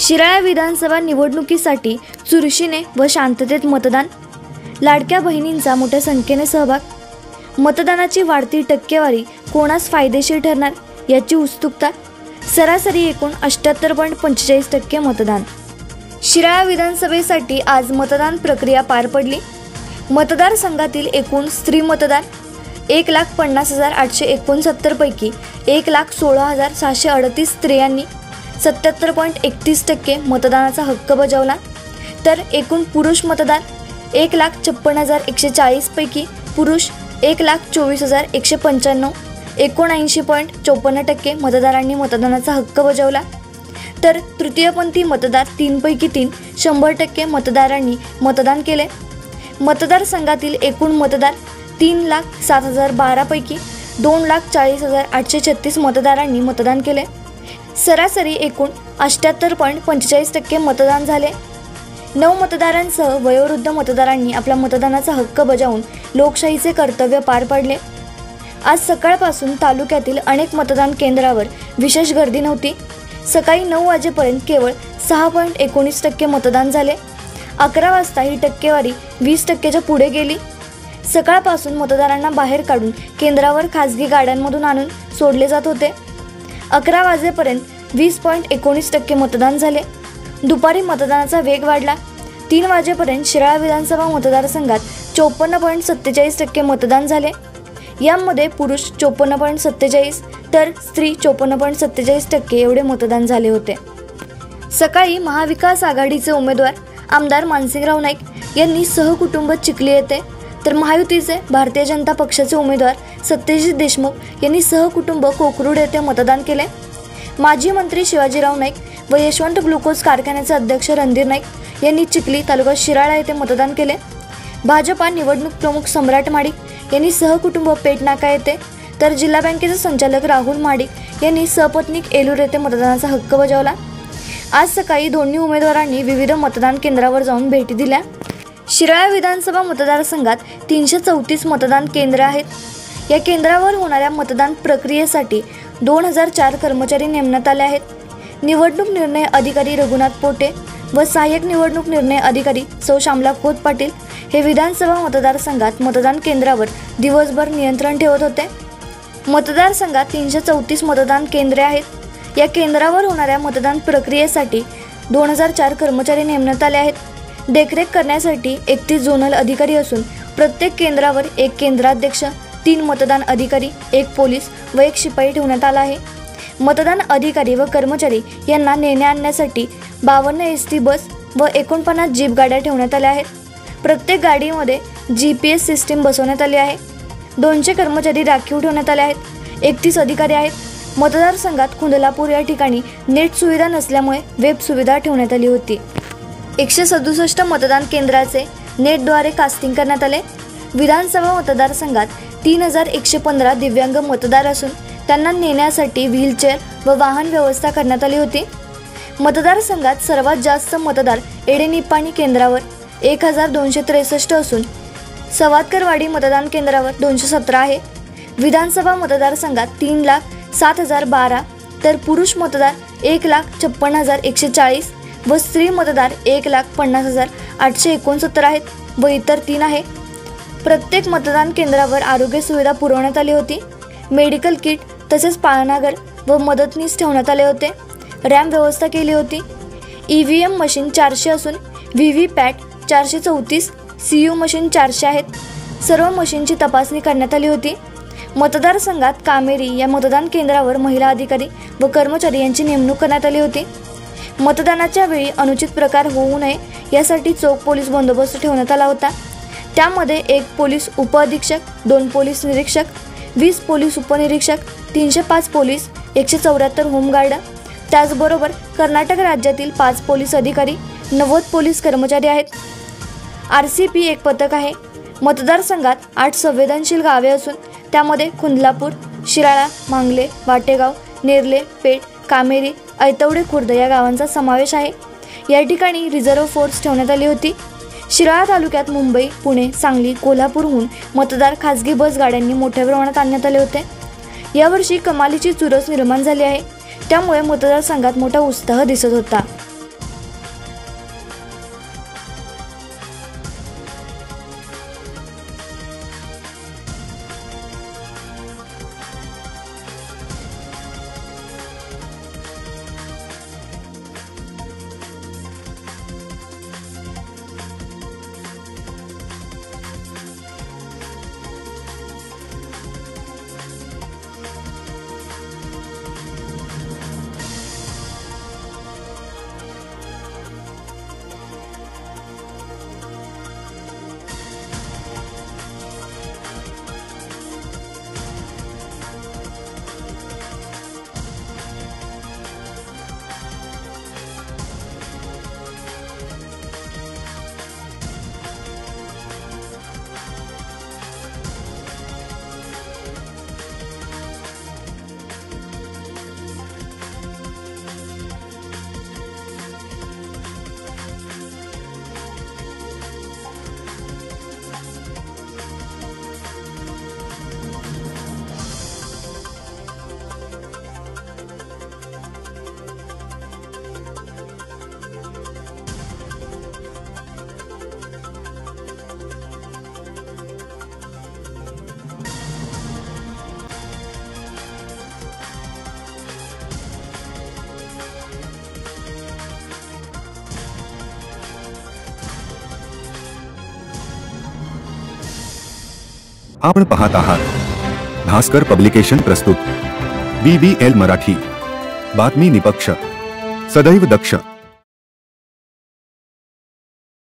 शिराळा विधानसभा निवडणुकीसाठी चुरशीने व शांततेत मतदान, लाडक्या बहिणींचा मोठ्या संख्येने सहभाग, मतदानाची वाढती टक्केवारी कोणास फायदेशीर ठरणार याची उत्सुकता, सरासरी एकूण 78.45% मतदान। शिराळा विधानसभेसाठी आज मतदान प्रक्रिया पार पडली। मतदारसंघातील एकूण स्त्री मतदार 1,50,869 पैकी 1,16,638 स्त्रियांनी 77.31% मतदानाचा हक्क बजावला, तर एकूण पुरुष मतदार 1,56,140 पैकी पुरुष 1,24,195 79.54% मतदारांनी मतदानाचा हक्क बजावला, तर तृतीयपंथी मतदार 3 पैकी 3 100% मतदारांनी मतदान केले। मतदारसंघातील एकूण मतदार 3,07,012 पैकी 2,40,836 मतदारांनी मतदान केले। सरासरी एकूण 78.45% मतदान झाले। 9 मतदारांसह वयोवृद्ध मतदारांनी आपला मतदानाचा हक्क बजावून लोकशाहीचे कर्तव्य पार पाडले। आज सकाळपासून तालुक्यातील अनेक मतदान केंद्रावर विशेष गर्दी नव्हती। सकाळी 9 वाजेपर्यंत केवळ 6.19% मतदान झाले। 11 वाजता ही टक्केवारी 20%च्या पुढे गेली। सकाळपासून मतदारांना बाहेर काढून केंद्रावर खासगी गाड्यांमधून आणून सोडले जात होते। 11 वाजेपर्यंत 20.19% मतदान झाले। दुपारी मतदानाचा वेग वाढला। 3 वाजेपर्यंत शिराळा विधानसभा मतदारसंघात 54.47% मतदान झाले। यामध्ये पुरुष 54.47 तर स्त्री 54.47% एवढे मतदान झाले होते। सकाळी महाविकास आघाडीचे उमेदवार आमदार मानसिंगराव नाईक यांनी सहकुटुंब चिखली येथे, तर महायुतीचे भारतीय जनता पक्षाचे उमेदवार सत्यजित देशमुख यांनी सहकुटुंब कोकरूड येथे मतदान केले। माजी मंत्री शिवाजीराव नाईक व यशवंत ग्लुकोज कारखान्याचे अध्यक्ष रणधीर नाईक यांनी चिखली तालुका शिराळा येथे मतदान केले। भाजपा निवडणूक प्रमुख सम्राट माडिक यांनी सहकुटुंब पेटनाका येथे, तर जिल्हा बँकेचे संचालक राहुल माडिक यांनी सपत्नीक एलूर येथे मतदानाचा हक्क बजावला। आज सकाळी दोन्ही उमेदवारांनी विविध मतदान केंद्रावर जाऊन भेटी दिल्या। शिराळा विधानसभा मतदारसंघात 334 मतदान केंद्र आहेत। या केंद्रावर होणाऱ्या मतदान प्रक्रियेसाठी 2004 कर्मचारी नेमण्यात आले आहेत। निवडणूक निर्णय अधिकारी रघुनाथ पोटे व सहाय्यक निवडणूक निर्णय अधिकारी सौ श्यामला खोत पाटील हे विधानसभा मतदारसंघात मतदान केंद्रावर दिवसभर नियंत्रण ठेवत होते। मतदारसंघात 334 मतदान केंद्रे आहेत। या केंद्रावर होणाऱ्या मतदान प्रक्रियेसाठी 2004 कर्मचारी नेमण्यात आले आहेत। देखरेख करण्यासाठी 31 झोनल अधिकारी असून प्रत्येक केंद्रावर 1 केंद्राध्यक्ष, 3 मतदान अधिकारी, 1 पोलीस व 1 शिपाई ठेवण्यात आला आहे। मतदान अधिकारी व कर्मचारी यांना नेणे आणण्यासाठी 52 ST बस व 49 जीप गाड्या ठेवण्यात आल्या आहेत। प्रत्येक गाडीमध्ये GPS सिस्टीम बसवण्यात आली आहे। 200 कर्मचारी राखीव ठेवण्यात आले आहेत। 31 अधिकारी आहेत। मतदारसंघात खुंदलापूर या ठिकाणी नेट सुविधा नसल्यामुळे वेब सुविधा ठेवण्यात आली होती। 167 मतदान केंद्राचे नेटद्वारे कास्टिंग करण्यात आले। विधानसभा मतदारसंघात 3115 दिव्यांग मतदार असून त्यांना नेण्यासाठी व्हीलचेअर व वाहन व्यवस्था करण्यात आली होती। मतदारसंघात सर्वात जास्त मतदार एडेनिप्पाणी केंद्रावर 1263 असून सवातकरवाडी मतदान केंद्रावर 217 आहे। विधानसभा मतदारसंघात 3,07,012 तर पुरुष मतदार 1,56,140 व स्त्री मतदार 1,50,869 आहेत व इतर 3 आहे। प्रत्येक मतदान केंद्रावर आरोग्य सुविधा पुरवण्यात आली होती। मेडिकल किट तसेच पाळणाघर व मदतनीस ठेवण्यात आले होते। रॅम्प व्यवस्था केली होती। EVM मशीन 400 असून VVPAT 434, CU मशीन 400 आहेत। सर्व मशीनची तपासणी करण्यात आली होती। मतदारसंघात कामेरी या मतदान केंद्रावर महिला अधिकारी व कर्मचारी यांची नेमणूक करण्यात आली होती। मतदानाच्या वेळी अनुचित प्रकार होऊ नये यासाठी चोख पोलीस बंदोबस्त ठेवण्यात आला होता। त्यामध्ये 1 पोलीस उपअधीक्षक, 2 पोलीस निरीक्षक, 20 पोलीस उपनिरीक्षक, 305 पोलीस, 174 होमगार्ड, त्याचबरोबर कर्नाटक राज्यातील 5 पोलीस अधिकारी, 90 पोलीस कर्मचारी आहेत। RCP 1 पथक आहे। मतदारसंघात 8 संवेदनशील गावे असून त्यामध्ये खुंदलापूर, शिराळा, मांगले, वाटेगाव, नेरले, पेठ, कामेरी, ऐतवडे खुर्द या गावांचा समावेश आहे। या ठिकाणी रिझर्व्ह फोर्स ठेवण्यात आली होती। शिराळा तालुक्यात मुंबई, पुणे, सांगली, कोल्हापूरहून मतदार खासगी बस गाड्यांनी मोठ्या प्रमाणात आणण्यात आले होते। यावर्षी कमालीची चुरस निर्माण झाली आहे। त्यामुळे मतदारसंघात मोठा उत्साह दिसत होता। आपण पाहत आहात भास्कर पब्लिकेशन प्रस्तुत BBL मराठी, बातमी निपक्ष, सदैव दक्ष.